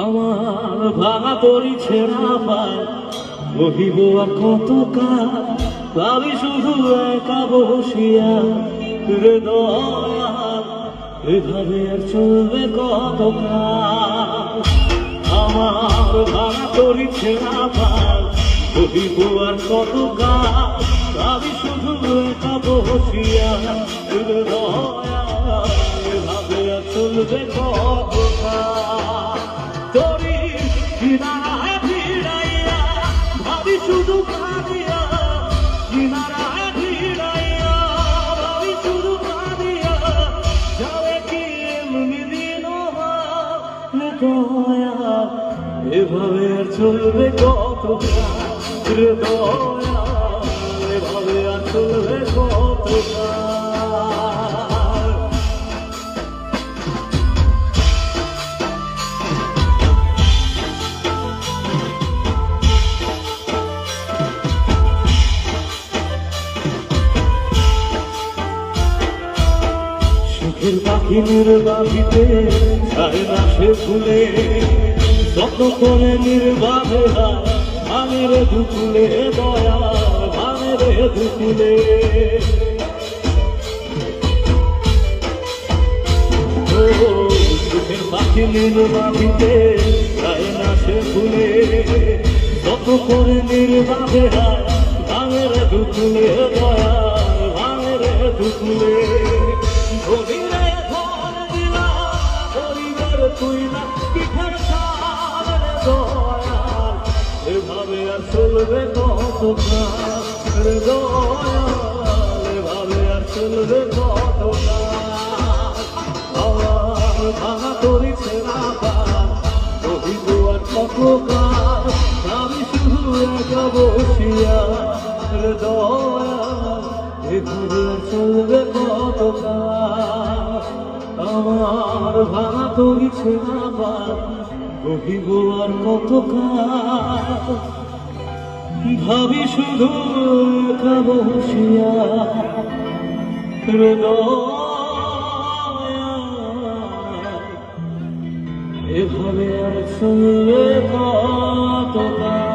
আমার ভাঙা তরি ছেঁড়া পায় বহিব আর কত কাল, ভাবি শুধু একা বসিয়া রে দয়াল, এভাবে আর চলবে কত কাল। আমার ভাঙা তরি ছেঁড়া পায় বহিব আর কত কাল, ভাবি শুধু একা বসিয়া রে দয়াল, এভাবে আর চলবে কত কাল। তরি কিনারায় ভিড়াইয়া ভাবি শুধু কাঁদিয়া, কিনারায় ভিড়াইয়া ভাবি শুধু কাঁদিয়া, যাবে কি এমনি দিন দয়া, এভাবে আর চলবে কত কাল রে দয়া, এভাবে আর চলবে কত কাল। সুখের পাখি নির্বাহিতে যায় না সে ফুলে, যত করে নির্বাহে ভাঙে রে দুকুলে দয়া, ভাঙে রে দুকুলে। সুখের পাখি নির্বাহিতে যায় না সে ফুলে, যত করে নির্বাহে ভাঙে রে দুকুলে দয়া, ভাঙে রে দুকুলে। গভীরে ঘর দিলা পরিবার তুইলা পিঠার চাল রে দয়াল, এভাবে আর চলবে কত কাল রে দয়াল, এভাবে আর চলবে কত কাল। আমার ভাঙা তরি ছেঁড়া পাল বহিব আর কত কাল, আমি শুধু একা বসিয়া রে দয়াল, এভাবে আর চলবে কত কাল। আমার ভাঙা তরি ছেঁড়া পাল বহিব আর কত কাল, ভাবি শুধু একা বসিয়া রে দয়া, এভাবে আর চলবে কত কাল।